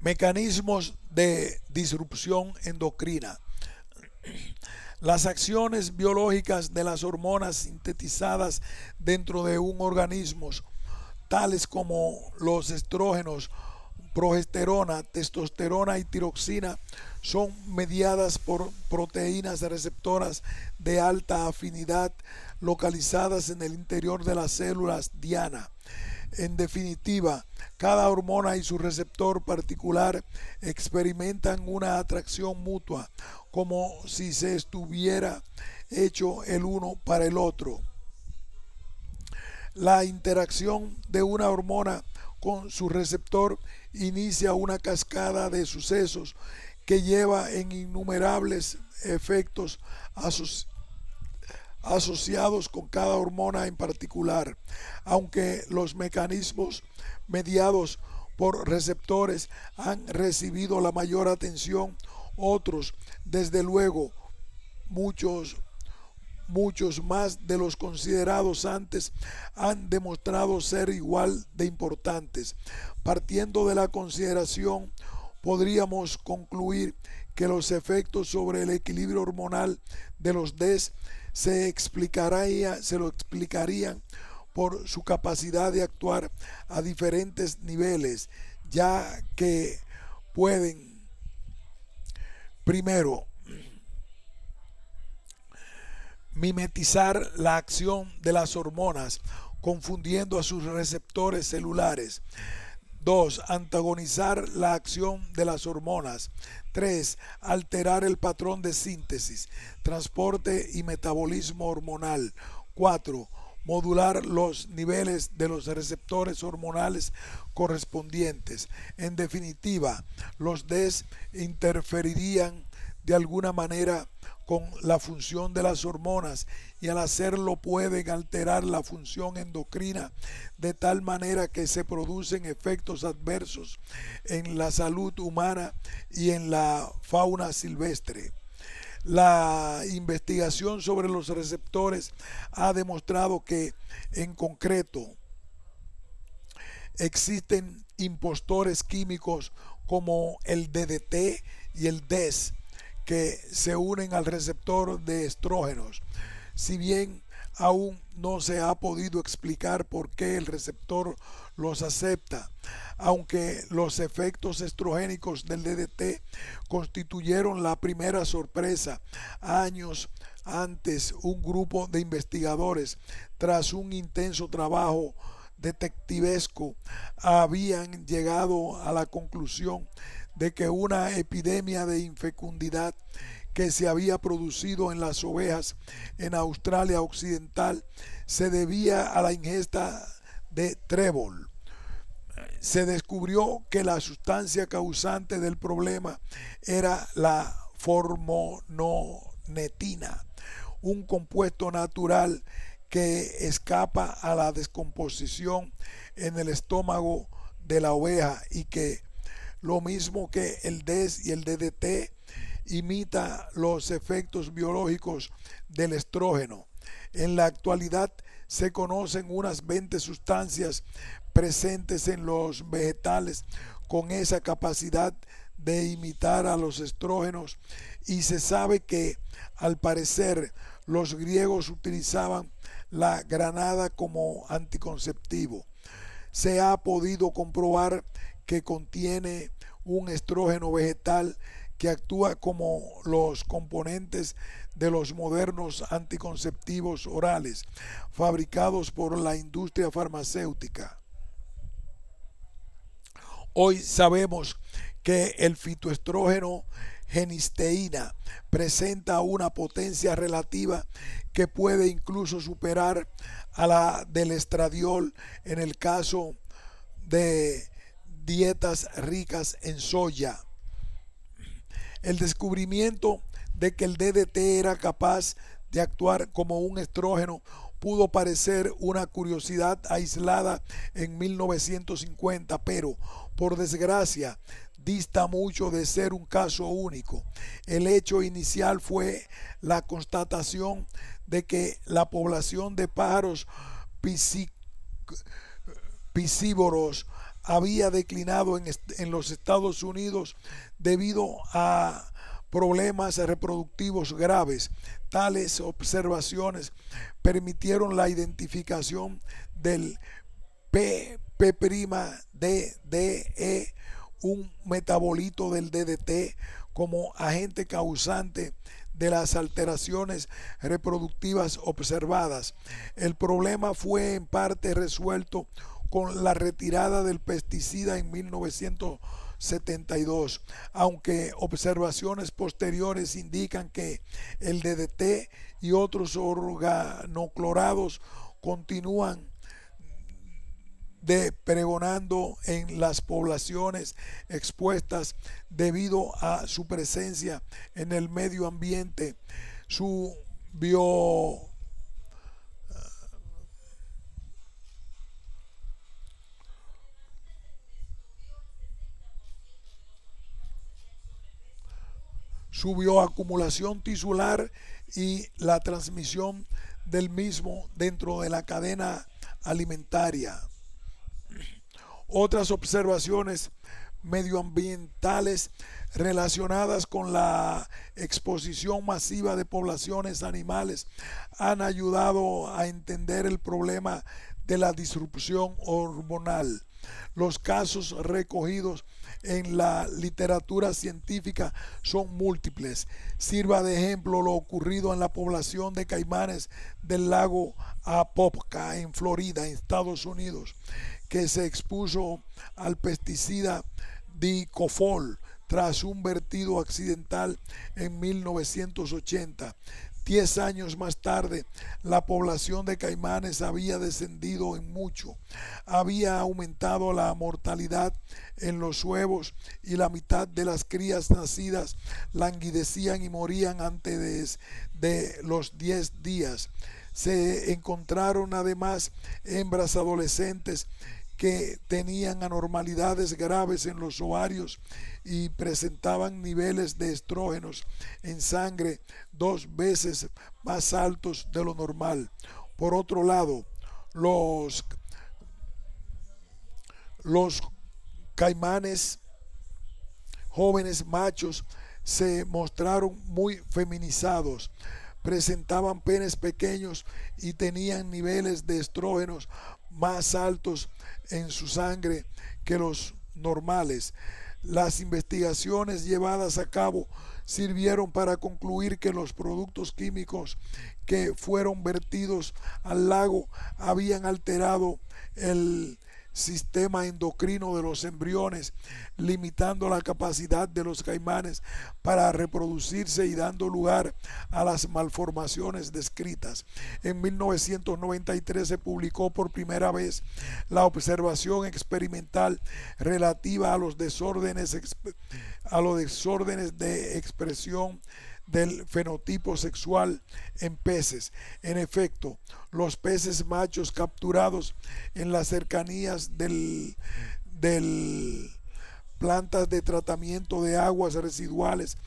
Mecanismos de disrupción endocrina. Las acciones biológicas de las hormonas sintetizadas dentro de un organismo, tales como los estrógenos, progesterona, testosterona y tiroxina, son mediadas por proteínas receptoras de alta afinidad localizadas en el interior de las células diana. En definitiva, cada hormona y su receptor particular experimentan una atracción mutua, como si se estuviera hecho el uno para el otro. La interacción de una hormona con su receptor inicia una cascada de sucesos que lleva en innumerables efectos asociados con cada hormona en particular. Aunque los mecanismos mediados por receptores han recibido la mayor atención, otros, desde luego, muchos más de los considerados antes, han demostrado ser igual de importantes. Partiendo de la consideración, podríamos concluir que los efectos sobre el equilibrio hormonal de los DES se lo explicarían por su capacidad de actuar a diferentes niveles, ya que pueden, primero, mimetizar la acción de las hormonas, confundiendo a sus receptores celulares. 2. Antagonizar la acción de las hormonas. 3. Alterar el patrón de síntesis, transporte y metabolismo hormonal. 4. Modular los niveles de los receptores hormonales correspondientes. En definitiva, los DES interferirían de alguna manera con la función de las hormonas y al hacerlo pueden alterar la función endocrina de tal manera que se producen efectos adversos en la salud humana y en la fauna silvestre. La investigación sobre los receptores ha demostrado que, en concreto, existen impostores químicos como el DDT y el DES que se unen al receptor de estrógenos. Si bien aún no se ha podido explicar por qué el receptor los acepta, aunque los efectos estrogénicos del DDT constituyeron la primera sorpresa años antes, un grupo de investigadores, tras un intenso trabajo detectivesco, habían llegado a la conclusión de que una epidemia de infecundidad que se había producido en las ovejas en Australia Occidental se debía a la ingesta de trébol. Se descubrió que la sustancia causante del problema era la formononetina, un compuesto natural que escapa a la descomposición en el estómago de la oveja y que, lo mismo que el DES y el DDT, imita los efectos biológicos del estrógeno. En la actualidad se conocen unas 20 sustancias presentes en los vegetales con esa capacidad de imitar a los estrógenos, y se sabe que, al parecer, los griegos utilizaban la granada como anticonceptivo. Se ha podido comprobar que contiene un estrógeno vegetal que actúa como los componentes de los modernos anticonceptivos orales fabricados por la industria farmacéutica. Hoy sabemos que el fitoestrógeno genisteína presenta una potencia relativa que puede incluso superar a la del estradiol en el caso de dietas ricas en soya. El descubrimiento de que el DDT era capaz de actuar como un estrógeno pudo parecer una curiosidad aislada en 1950, pero, por desgracia, dista mucho de ser un caso único. El hecho inicial fue la constatación de que la población de pájaros piscívoros había declinado en los Estados Unidos debido a problemas reproductivos graves. Tales observaciones permitieron la identificación del PP'DDE, un metabolito del DDT, como agente causante de las alteraciones reproductivas observadas. El problema fue en parte resuelto con la retirada del pesticida en 1972, aunque observaciones posteriores indican que el DDT y otros organoclorados continúan pregonando en las poblaciones expuestas debido a su presencia en el medio ambiente. Su bioacumulación tisular y la transmisión del mismo dentro de la cadena alimentaria. Otras observaciones medioambientales relacionadas con la exposición masiva de poblaciones animales han ayudado a entender el problema de la disrupción hormonal. Los casos recogidos en la literatura científica son múltiples. Sirva de ejemplo lo ocurrido en la población de caimanes del lago Apopka en Florida, en Estados Unidos, que se expuso al pesticida dicofol tras un vertido accidental en 1980. 10 años más tarde, la población de caimanes había descendido en mucho. Había aumentado la mortalidad en los huevos y la mitad de las crías nacidas languidecían y morían antes de los 10 días. Se encontraron además hembras adolescentes que tenían anormalidades graves en los ovarios y presentaban niveles de estrógenos en sangre 2 veces más altos de lo normal. Por otro lado, los caimanes jóvenes machos se mostraron muy feminizados, presentaban penes pequeños y tenían niveles de estrógenos más altos en su sangre que los normales. Las investigaciones llevadas a cabo sirvieron para concluir que los productos químicos que fueron vertidos al lago habían alterado el sistema endocrino de los embriones, limitando la capacidad de los caimanes para reproducirse y dando lugar a las malformaciones descritas. En 1993 se publicó por primera vez la observación experimental relativa a los desórdenes de expresión del fenotipo sexual en peces. En efecto, los peces machos capturados en las cercanías del plantas de tratamiento de aguas residuales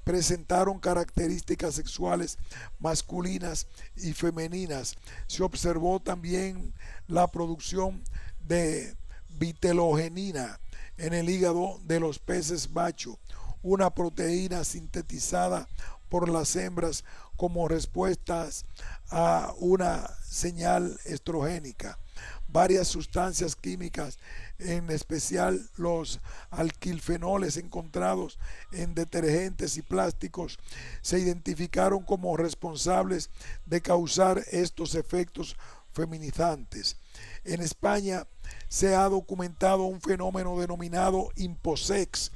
presentaron características sexuales masculinas y femeninas. Se observó también la producción de vitelogenina en el hígado de los peces macho, una proteína sintetizada por las hembras como respuestas a una señal estrogénica. Varias sustancias químicas, en especial los alquilfenoles encontrados en detergentes y plásticos, se identificaron como responsables de causar estos efectos feminizantes. En España se ha documentado un fenómeno denominado imposex,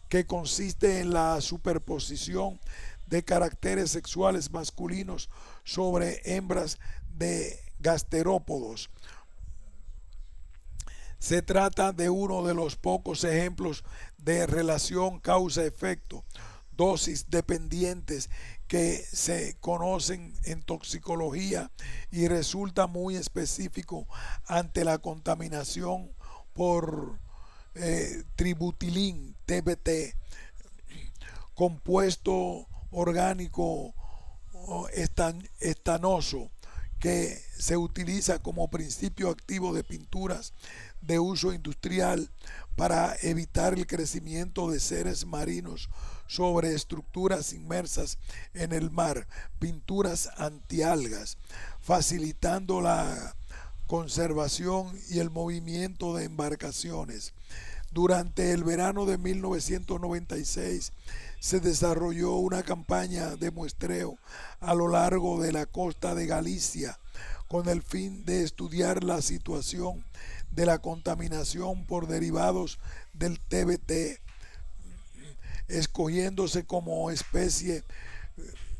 que consiste en la superposición de caracteres sexuales masculinos sobre hembras de gasterópodos. Se trata de uno de los pocos ejemplos de relación causa-efecto, dosis dependientes, que se conocen en toxicología y resulta muy específico ante la contaminación por tributilín, TBT, compuesto orgánico estanoso, que se utiliza como principio activo de pinturas de uso industrial para evitar el crecimiento de seres marinos sobre estructuras inmersas en el mar, pinturas antialgas, facilitando la conservación y el movimiento de embarcaciones. Durante el verano de 1996 se desarrolló una campaña de muestreo a lo largo de la costa de Galicia con el fin de estudiar la situación de la contaminación por derivados del TBT, escogiéndose como especie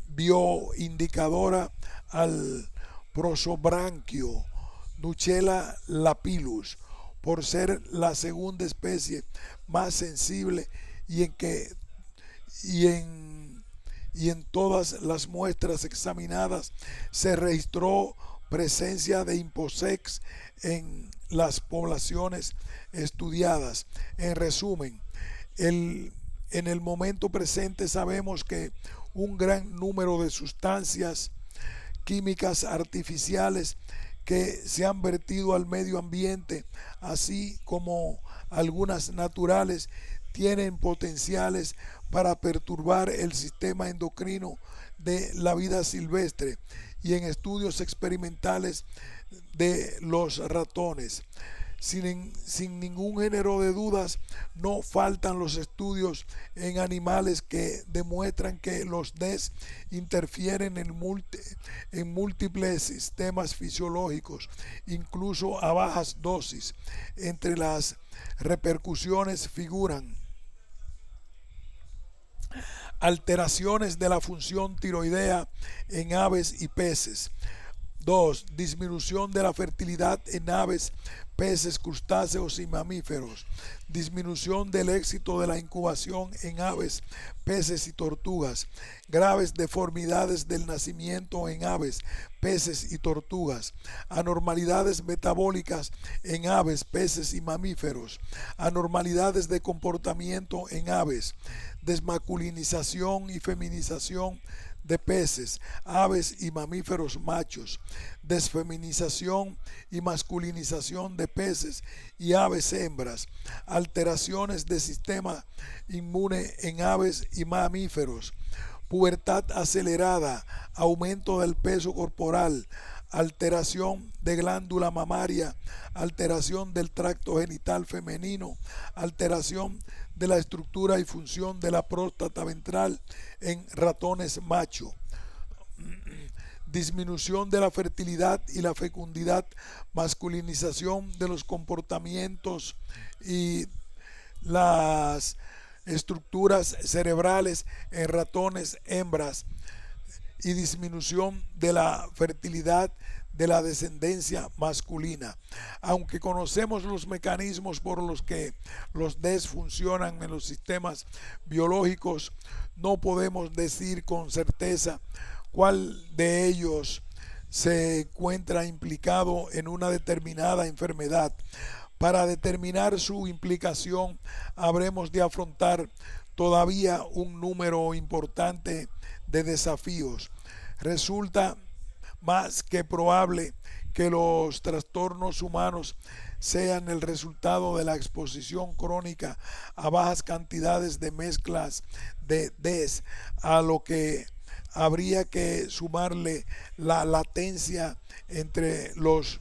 bioindicadora al Prosobranquio Nuchella lapillus, por ser la segunda especie más sensible y en todas las muestras examinadas se registró presencia de imposex en las poblaciones estudiadas. En resumen, en el momento presente sabemos que un gran número de sustancias químicas artificiales que se han vertido al medio ambiente, así como algunas naturales, tienen potenciales para perturbar el sistema endocrino de la vida silvestre, y en estudios experimentales de los ratones. Sin ningún género de dudas, no faltan los estudios en animales que demuestran que los DES interfieren en múltiples sistemas fisiológicos, incluso a bajas dosis. Entre las repercusiones figuran alteraciones de la función tiroidea en aves y peces. 2. Disminución de la fertilidad en aves, peces, crustáceos y mamíferos. Disminución del éxito de la incubación en aves, peces y tortugas. Graves deformidades del nacimiento en aves, peces y tortugas. Anormalidades metabólicas en aves, peces y mamíferos. Anormalidades de comportamiento en aves. Desmasculinización y feminización de peces, aves y mamíferos machos, desfeminización y masculinización de peces y aves hembras, alteraciones del sistema inmune en aves y mamíferos, pubertad acelerada, aumento del peso corporal, alteración de glándula mamaria, alteración del tracto genital femenino, alteración de la estructura y función de la próstata ventral en ratones macho, disminución de la fertilidad y la fecundidad, masculinización de los comportamientos y las estructuras cerebrales en ratones hembras, y disminución de la fertilidad de la descendencia masculina. Aunque conocemos los mecanismos por los que los DES funcionan en los sistemas biológicos, no podemos decir con certeza cuál de ellos se encuentra implicado en una determinada enfermedad. Para determinar su implicación, habremos de afrontar todavía un número importante de desafíos. Resulta más que probable que los trastornos humanos sean el resultado de la exposición crónica a bajas cantidades de mezclas de DES, a lo que habría que sumarle la latencia entre los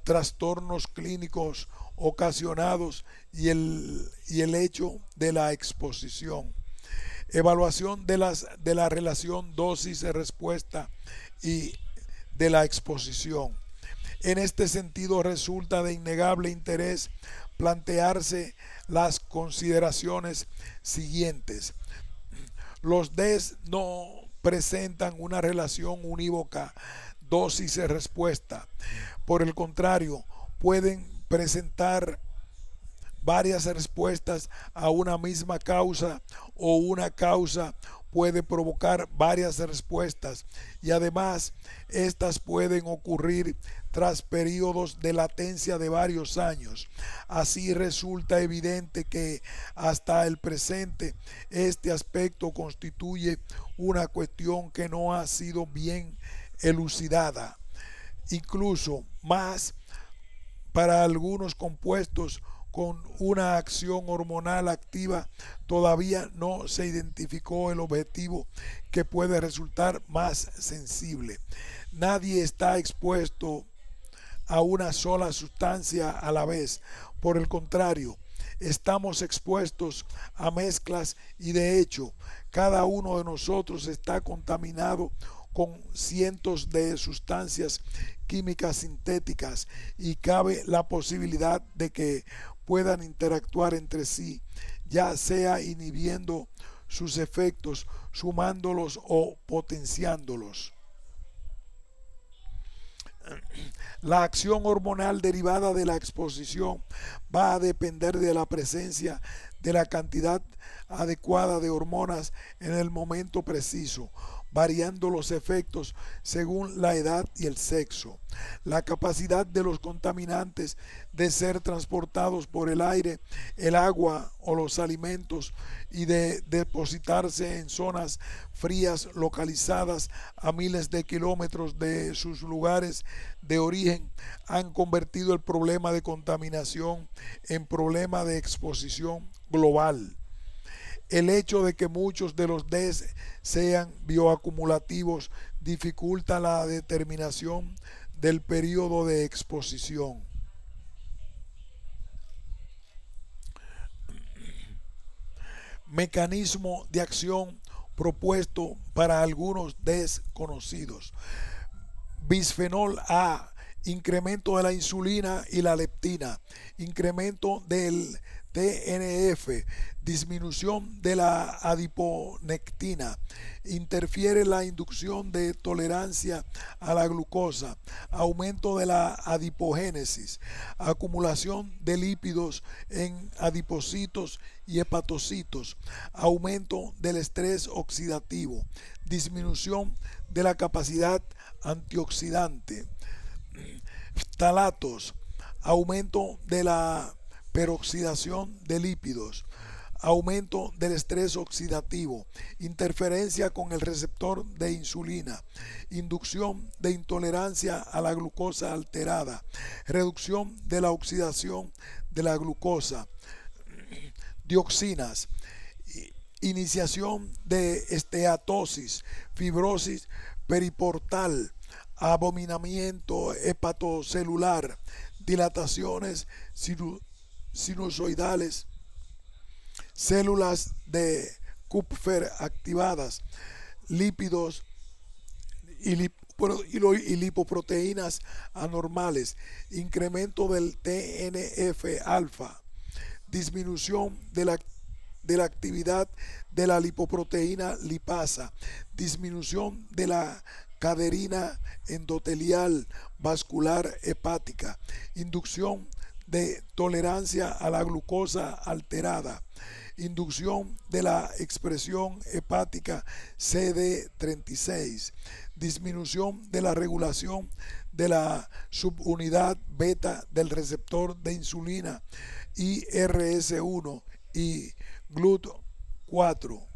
trastornos clínicos ocasionados y el hecho de la exposición. Evaluación de la relación dosis-respuesta y de la exposición. En este sentido, resulta de innegable interés plantearse las consideraciones siguientes. Los DES no presentan una relación unívoca dosis-respuesta. Por el contrario, pueden presentar varias respuestas a una misma causa, o una causa puede provocar varias respuestas, y además estas pueden ocurrir tras periodos de latencia de varios años. Así resulta evidente que hasta el presente este aspecto constituye una cuestión que no ha sido bien elucidada. incluso más para algunos compuestos con una acción hormonal activa. Todavía no se identificó el objetivo que puede resultar más sensible. Nadie está expuesto a una sola sustancia a la vez. Por el contrario, estamos expuestos a mezclas y de hecho, cada uno de nosotros está contaminado con cientos de sustancias químicas sintéticas y cabe la posibilidad de que puedan interactuar entre sí, ya sea inhibiendo sus efectos, sumándolos o potenciándolos. La acción hormonal derivada de la exposición va a depender de la presencia de la cantidad adecuada de hormonas en el momento preciso, variando los efectos según la edad y el sexo. La capacidad de los contaminantes de ser transportados por el aire, el agua o los alimentos y de depositarse en zonas frías localizadas a miles de kilómetros de sus lugares de origen han convertido el problema de contaminación en problema de exposición global. El hecho de que muchos de los DES sean bioacumulativos dificulta la determinación del periodo de exposición. Mecanismo de acción propuesto para algunos DES conocidos. Bisfenol A, incremento de la insulina y la leptina, incremento del TNF, disminución de la adiponectina, interfiere la inducción de tolerancia a la glucosa, aumento de la adipogénesis, acumulación de lípidos en adipocitos y hepatocitos, aumento del estrés oxidativo, disminución de la capacidad antioxidante, ftalatos, aumento de la peroxidación de lípidos, aumento del estrés oxidativo, interferencia con el receptor de insulina, inducción de intolerancia a la glucosa alterada, reducción de la oxidación de la glucosa, dioxinas, iniciación de esteatosis, fibrosis periportal, abominamiento hepatocelular, dilataciones sinusoidales, células de Kupffer activadas, lípidos y lipoproteínas anormales, incremento del TNF-alfa, disminución de la actividad de la lipoproteína lipasa, disminución de la caderina endotelial vascular hepática, inducción de tolerancia a la glucosa alterada, inducción de la expresión hepática CD36, disminución de la regulación de la subunidad beta del receptor de insulina IRS1 y GLUT4,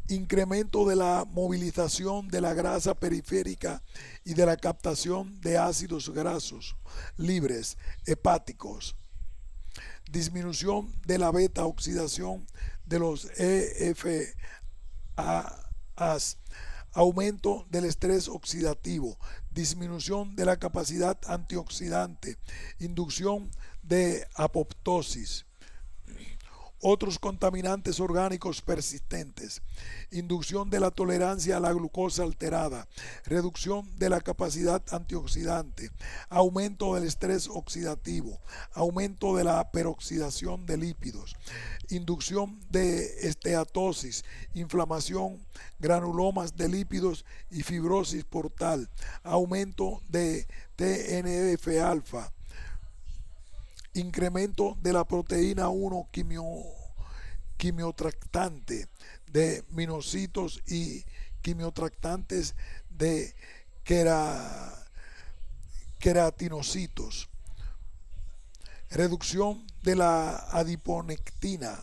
incremento de la movilización de la grasa periférica y de la captación de ácidos grasos libres hepáticos, disminución de la beta oxidación de los EFAs, aumento del estrés oxidativo, disminución de la capacidad antioxidante, inducción de apoptosis. Otros contaminantes orgánicos persistentes, inducción de la tolerancia a la glucosa alterada, reducción de la capacidad antioxidante, aumento del estrés oxidativo, aumento de la peroxidación de lípidos, inducción de esteatosis, inflamación, granulomas de lípidos y fibrosis portal, aumento de TNF-alfa, incremento de la proteína 1 quimiotractante de minocitos y quimiotractantes de queratinocitos, reducción de la adiponectina,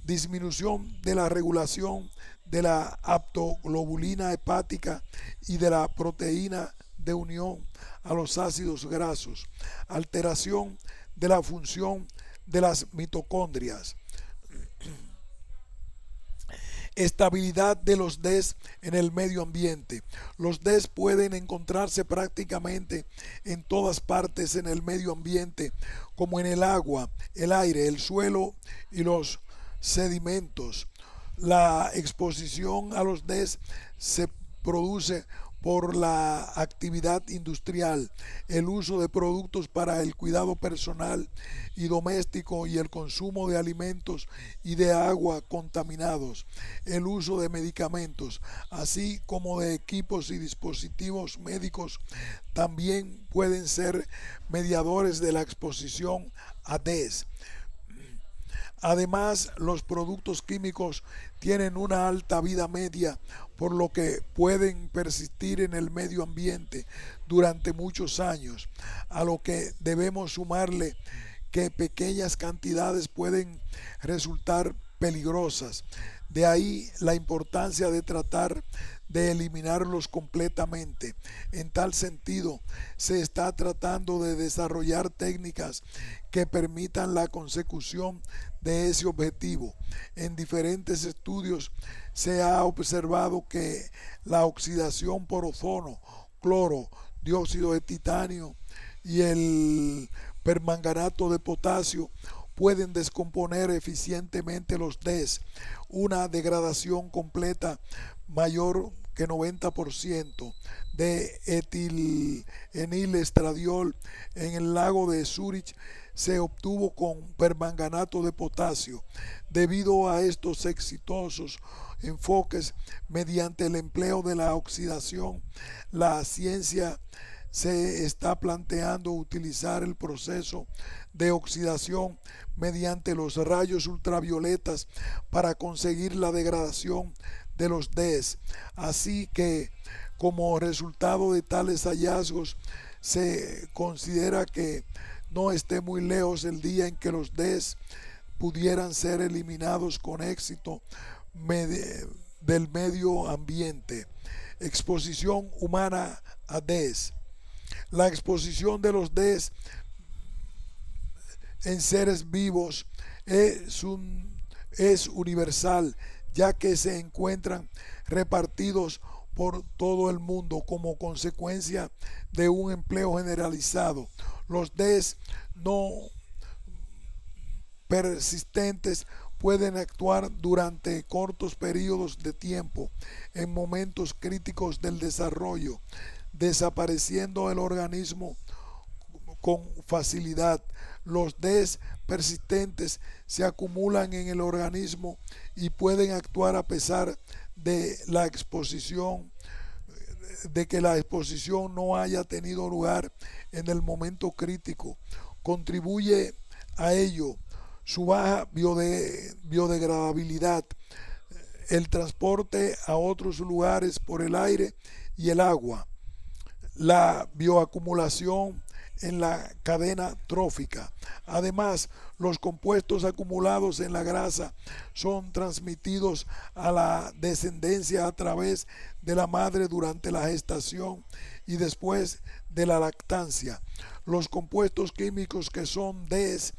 disminución de la regulación de la aptoglobulina hepática y de la proteína de unión a los ácidos grasos, alteración de la función de las mitocondrias, estabilidad de los DES en el medio ambiente. Los DES pueden encontrarse prácticamente en todas partes en el medio ambiente, como en el agua, el aire, el suelo y los sedimentos. La exposición a los DES se produce por la actividad industrial, el uso de productos para el cuidado personal y doméstico y el consumo de alimentos y de agua contaminados, el uso de medicamentos, así como de equipos y dispositivos médicos, también pueden ser mediadores de la exposición a DES. Además, los productos químicos tienen una alta vida media, por lo que pueden persistir en el medio ambiente durante muchos años, a lo que debemos sumarle que pequeñas cantidades pueden resultar peligrosas. De ahí la importancia de tratar de eliminarlos completamente. En tal sentido, se está tratando de desarrollar técnicas que permitan la consecución de ese objetivo. En diferentes estudios se ha observado que la oxidación por ozono, cloro, dióxido de titanio y el permanganato de potasio pueden descomponer eficientemente los DES. Una degradación completa mayor que 90% de etilenilestradiol en el lago de Zúrich se obtuvo con permanganato de potasio. Debido a estos exitosos enfoques mediante el empleo de la oxidación, la ciencia se está planteando utilizar el proceso de oxidación mediante los rayos ultravioletas para conseguir la degradación de los DES. Así que, como resultado de tales hallazgos, se considera que no esté muy lejos el día en que los DES pudieran ser eliminados con éxito del medio ambiente. Exposición humana a DES. La exposición de los DES en seres vivos es universal, ya que se encuentran repartidos por todo el mundo como consecuencia de un empleo generalizado. Los DES no persistentes pueden actuar durante cortos periodos de tiempo en momentos críticos del desarrollo, desapareciendo el organismo con facilidad. Los DES persistentes se acumulan en el organismo y pueden actuar a pesar de la exposición, de que la exposición no haya tenido lugar en el momento crítico. Contribuye a ello su baja biodegradabilidad, el transporte a otros lugares por el aire y el agua, la bioacumulación en la cadena trófica. Además, los compuestos acumulados en la grasa son transmitidos a la descendencia a través de la madre durante la gestación y después de la lactancia. Los compuestos químicos que son DES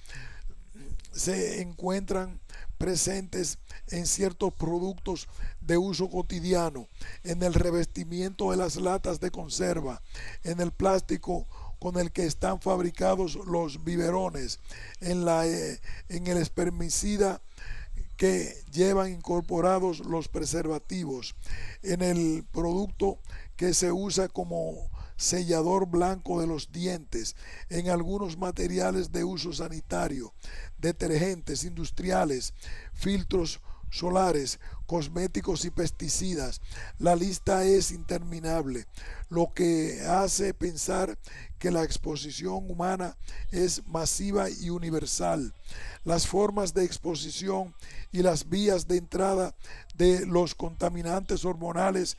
se encuentran presentes en ciertos productos de uso cotidiano, en el revestimiento de las latas de conserva, en el plástico con el que están fabricados los biberones, en el espermicida que llevan incorporados los preservativos, en el producto que se usa como sellador blanco de los dientes, en algunos materiales de uso sanitario, detergentes industriales, filtros solares, cosméticos y pesticidas. La lista es interminable, lo que hace pensar que la exposición humana es masiva y universal. Las formas de exposición y las vías de entrada de los contaminantes hormonales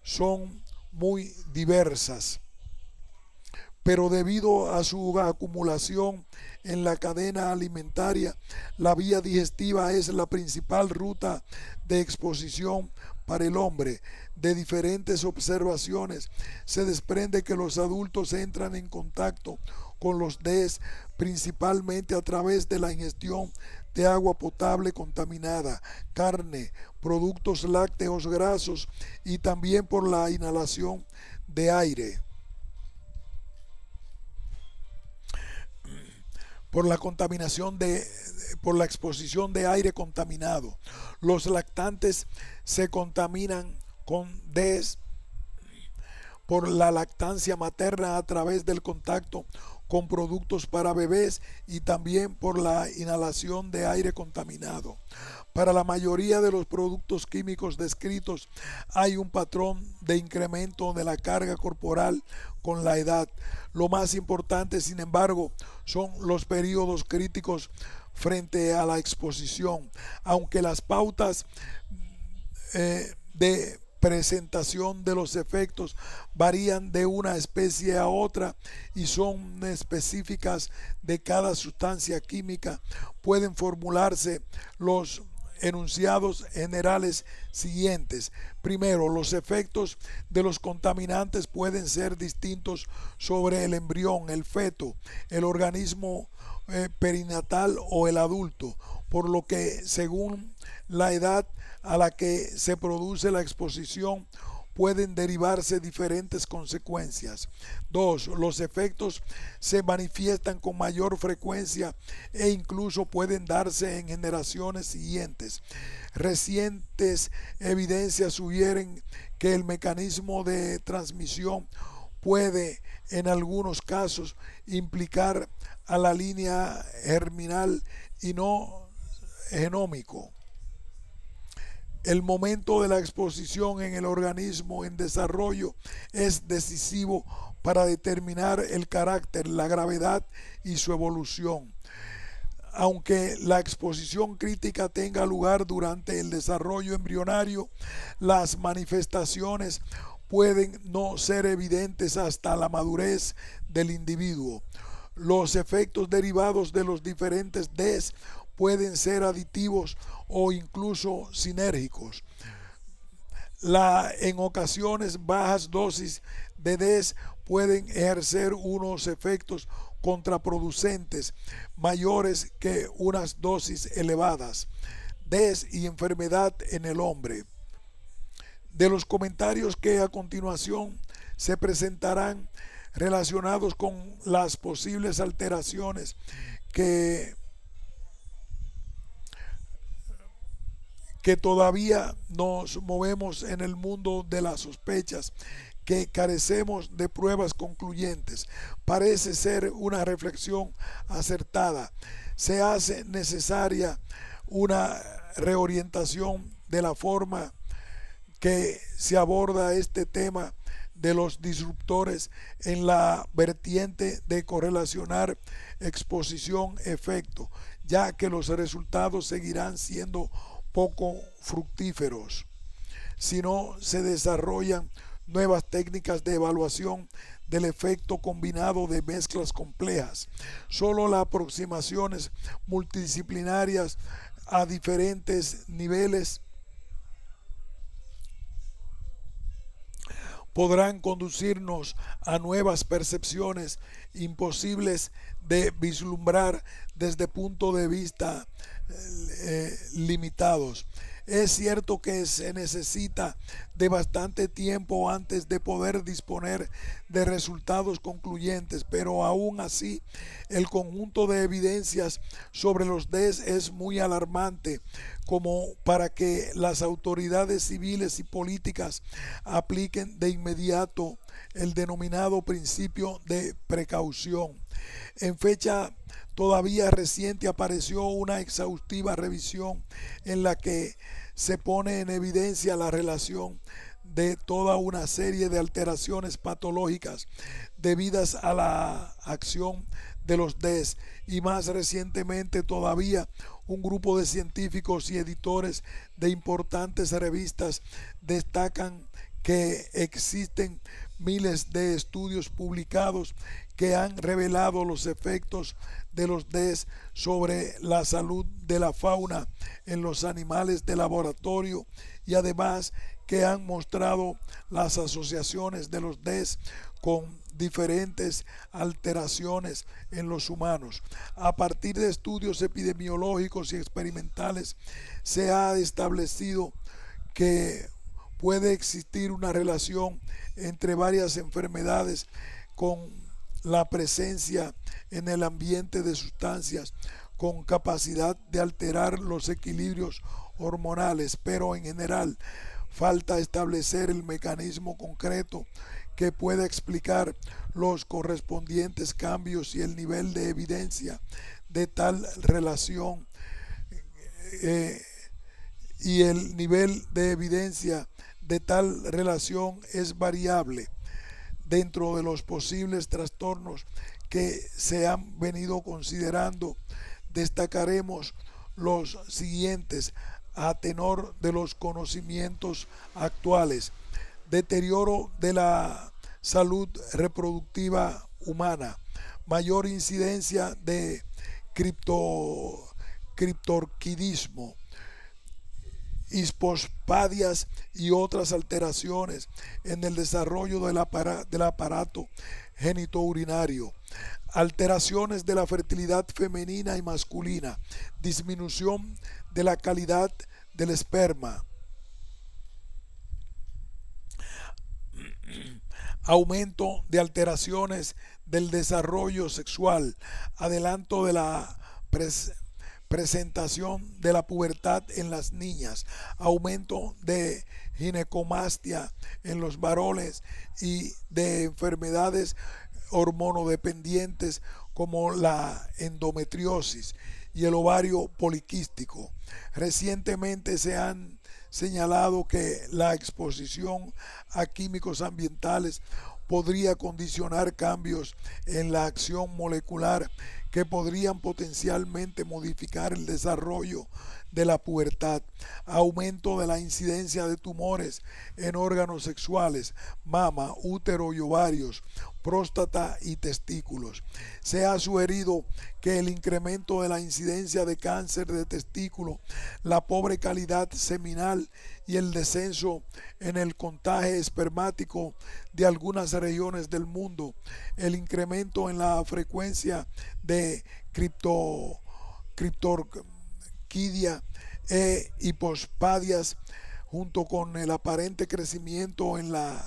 son muy diversas, pero debido a su acumulación en la cadena alimentaria, la vía digestiva es la principal ruta de exposición para el hombre. De diferentes observaciones se desprende que los adultos entran en contacto con los DES principalmente a través de la ingestión de agua potable contaminada, carne, productos lácteos grasos y también por la inhalación de aire, por la contaminación por la exposición de aire contaminado. Los lactantes se contaminan con DES por la lactancia materna a través del contacto con productos para bebés y también por la inhalación de aire contaminado. Para la mayoría de los productos químicos descritos hay un patrón de incremento de la carga corporal con la edad. Lo más importante, sin embargo, son los periodos críticos frente a la exposición, aunque las pautas de presentación de los efectos varían de una especie a otra y son específicas de cada sustancia química. Pueden formularse los enunciados generales siguientes. Primero, los efectos de los contaminantes pueden ser distintos sobre el embrión, el feto, el organismo perinatal o el adulto, por lo que según la edad a la que se produce la exposición pueden derivarse diferentes consecuencias. 2. Los efectos se manifiestan con mayor frecuencia e incluso pueden darse en generaciones siguientes. Recientes evidencias sugieren que el mecanismo de transmisión puede en algunos casos implicar a la línea germinal y no genómico. El momento de la exposición en el organismo en desarrollo es decisivo para determinar el carácter, la gravedad y su evolución. Aunque la exposición crítica tenga lugar durante el desarrollo embrionario, las manifestaciones pueden no ser evidentes hasta la madurez del individuo. Los efectos derivados de los diferentes DES pueden ser aditivos o incluso sinérgicos. En ocasiones bajas dosis de DES pueden ejercer unos efectos contraproducentes mayores que unas dosis elevadas. DES y enfermedad en el hombre. De los comentarios que a continuación se presentarán relacionados con las posibles alteraciones que todavía nos movemos en el mundo de las sospechas, que carecemos de pruebas concluyentes. Parece ser una reflexión acertada. Se hace necesaria una reorientación de la forma que se aborda este tema de los disruptores en la vertiente de correlacionar exposición-efecto, ya que los resultados seguirán siendo poco fructíferos si no se desarrollan nuevas técnicas de evaluación del efecto combinado de mezclas complejas. Solo las aproximaciones multidisciplinarias a diferentes niveles podrán conducirnos a nuevas percepciones imposibles de vislumbrar desde puntos de vista limitados. Es cierto que se necesita de bastante tiempo antes de poder disponer de resultados concluyentes, pero aún así el conjunto de evidencias sobre los DES es muy alarmante como para que las autoridades civiles y políticas apliquen de inmediato el denominado principio de precaución. En fecha todavía reciente apareció una exhaustiva revisión en la que se pone en evidencia la relación de toda una serie de alteraciones patológicas debidas a la acción de los DES, y más recientemente todavía un grupo de científicos y editores de importantes revistas destacan que existen miles de estudios publicados que han revelado los efectos de los DES sobre la salud de la fauna en los animales de laboratorio y además que han mostrado las asociaciones de los DES con diferentes alteraciones en los humanos. A partir de estudios epidemiológicos y experimentales se ha establecido que puede existir una relación entre varias enfermedades con la presencia en el ambiente de sustancias con capacidad de alterar los equilibrios hormonales, pero en general falta establecer el mecanismo concreto que pueda explicar los correspondientes cambios y el nivel de evidencia de tal relación y el nivel de evidencia de tal relación es variable. Dentro de los posibles trastornos que se han venido considerando, destacaremos los siguientes a tenor de los conocimientos actuales: deterioro de la salud reproductiva humana, mayor incidencia de criptorquidismo, hispospadias y otras alteraciones en el desarrollo del aparato genitourinario, alteraciones de la fertilidad femenina y masculina, disminución de la calidad del esperma, aumento de alteraciones del desarrollo sexual, adelanto de la presentación de la pubertad en las niñas, aumento de ginecomastia en los varones y de enfermedades hormonodependientes como la endometriosis y el ovario poliquístico. Recientemente se han señalado que la exposición a químicos ambientales podría condicionar cambios en la acción molecular que podrían potencialmente modificar el desarrollo de la pubertad, aumento de la incidencia de tumores en órganos sexuales, mama, útero y ovarios, próstata y testículos. Se ha sugerido que el incremento de la incidencia de cáncer de testículo, la pobre calidad seminal y el descenso en el contagio espermático de algunas regiones del mundo, el incremento en la frecuencia de criptorquidia e hipospadias, junto con el aparente crecimiento en la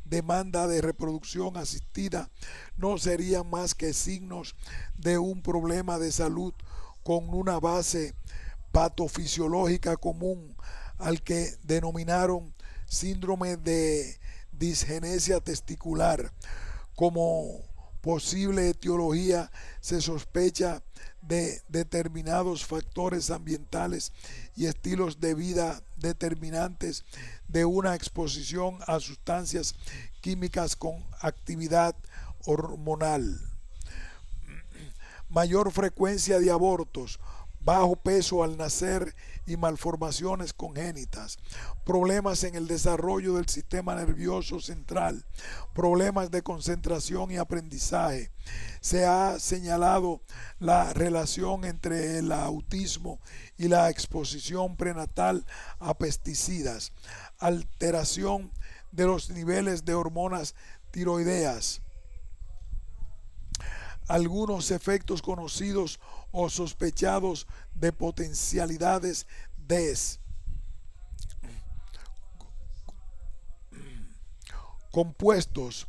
demanda de reproducción asistida, no serían más que signos de un problema de salud con una base patofisiológica común al que denominaron síndrome de disgenesia testicular. Como posible etiología se sospecha de determinados factores ambientales y estilos de vida determinantes de una exposición a sustancias químicas con actividad hormonal. Mayor frecuencia de abortos, bajo peso al nacer y malformaciones congénitas, problemas en el desarrollo del sistema nervioso central, problemas de concentración y aprendizaje. Se ha señalado la relación entre el autismo y la exposición prenatal a pesticidas, alteración de los niveles de hormonas tiroideas, algunos efectos conocidos o sospechados de potencialidades DES, compuestos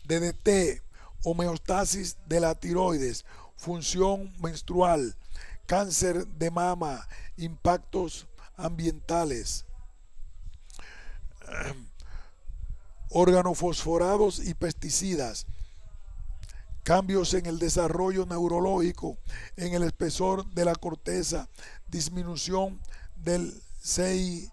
DDT, homeostasis de la tiroides, función menstrual, cáncer de mama, impactos ambientales, organofosforados y pesticidas, cambios en el desarrollo neurológico, en el espesor de la corteza, disminución del CIMP,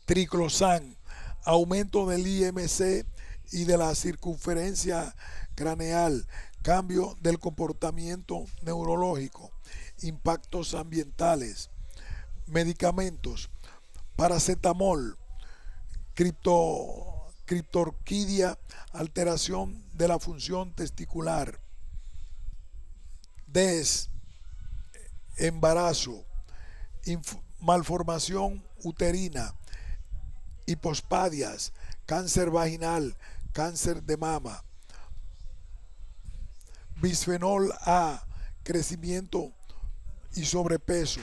triclosan, aumento del IMC y de la circunferencia craneal, cambio del comportamiento neurológico, impactos ambientales, medicamentos, paracetamol, criptorquidia, alteración de la función testicular, embarazo, malformación uterina, hipospadias, cáncer vaginal, cáncer de mama, bisfenol A, crecimiento y sobrepeso,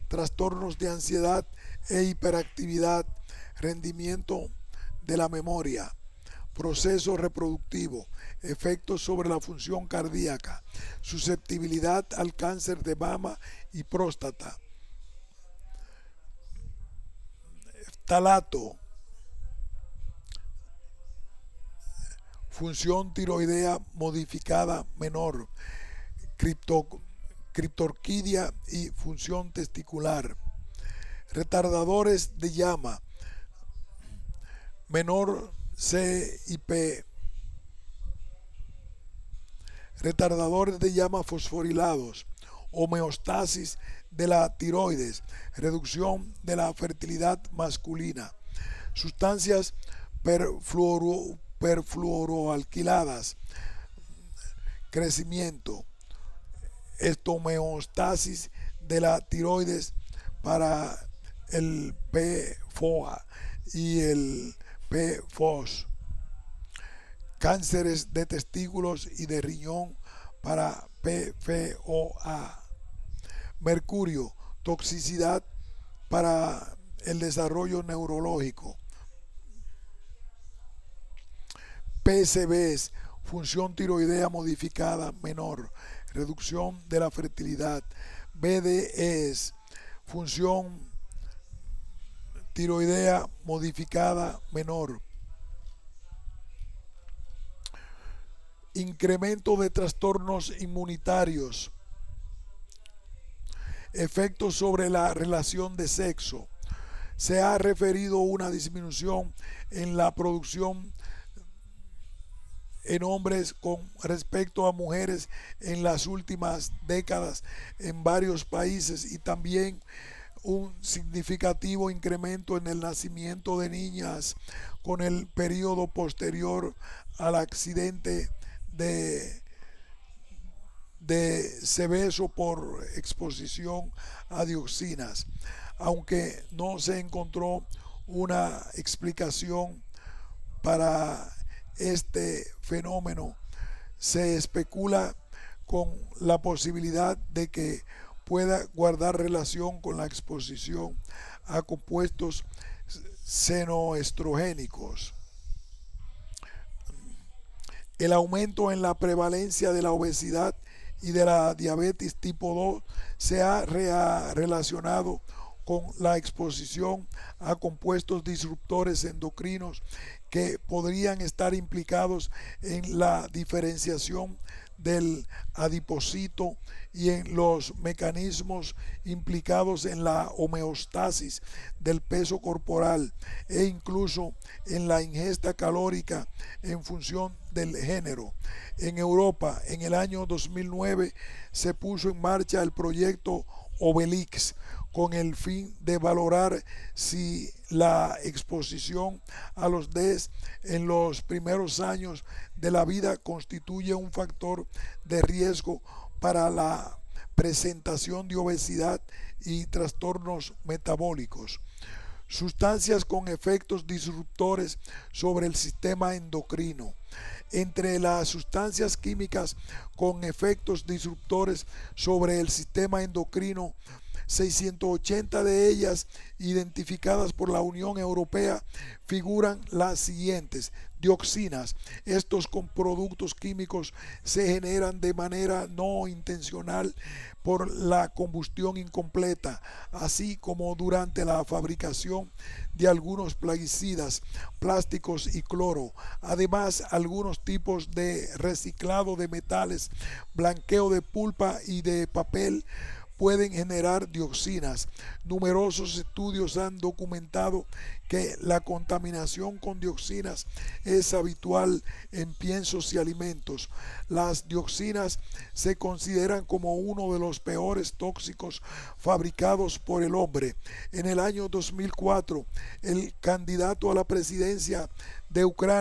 trastornos de ansiedad e hiperactividad, rendimiento de la memoria, proceso reproductivo, efectos sobre la función cardíaca, susceptibilidad al cáncer de mama y próstata, talato, función tiroidea modificada menor, criptorquidia y función testicular, retardadores de llama, menor CIP, retardadores de llama fosforilados, homeostasis de la tiroides, reducción de la fertilidad masculina, sustancias perfluoroalquiladas, crecimiento, homeostasis de la tiroides para el PFOA y el PFOS, cánceres de testículos y de riñón para PFOA, mercurio, toxicidad para el desarrollo neurológico, PCBs, función tiroidea modificada menor, reducción de la fertilidad, BDEs, función tiroidea modificada menor, incremento de trastornos inmunitarios, efectos sobre la relación de sexo. Se ha referido una disminución en la producción en hombres con respecto a mujeres en las últimas décadas en varios países y también un significativo incremento en el nacimiento de niñas con el periodo posterior al accidente de sebeso por exposición a dioxinas, aunque no se encontró una explicación para este fenómeno. Se especula con la posibilidad de que pueda guardar relación con la exposición a compuestos senoestrogénicos. El aumento en la prevalencia de la obesidad y de la diabetes tipo 2 se ha relacionado con la exposición a compuestos disruptores endocrinos que podrían estar implicados en la diferenciación del adipocito y en los mecanismos implicados en la homeostasis del peso corporal e incluso en la ingesta calórica en función del género. En Europa, en el año 2009, se puso en marcha el proyecto Obelix con el fin de valorar si la exposición a los DES en los primeros años de la vida constituye un factor de riesgo para la presentación de obesidad y trastornos metabólicos. Sustancias con efectos disruptores sobre el sistema endocrino. Entre las sustancias químicas con efectos disruptores sobre el sistema endocrino, 680 de ellas identificadas por la Unión Europea figuran las siguientes: dioxinas. Estos productos químicos se generan de manera no intencional por la combustión incompleta, así como durante la fabricación de algunos plaguicidas, plásticos y cloro. Además, algunos tipos de reciclado de metales, blanqueo de pulpa y de papel pueden generar dioxinas. Numerosos estudios han documentado que la contaminación con dioxinas es habitual en piensos y alimentos. Las dioxinas se consideran como uno de los peores tóxicos fabricados por el hombre. En el año 2004, el candidato a la presidencia de Ucrania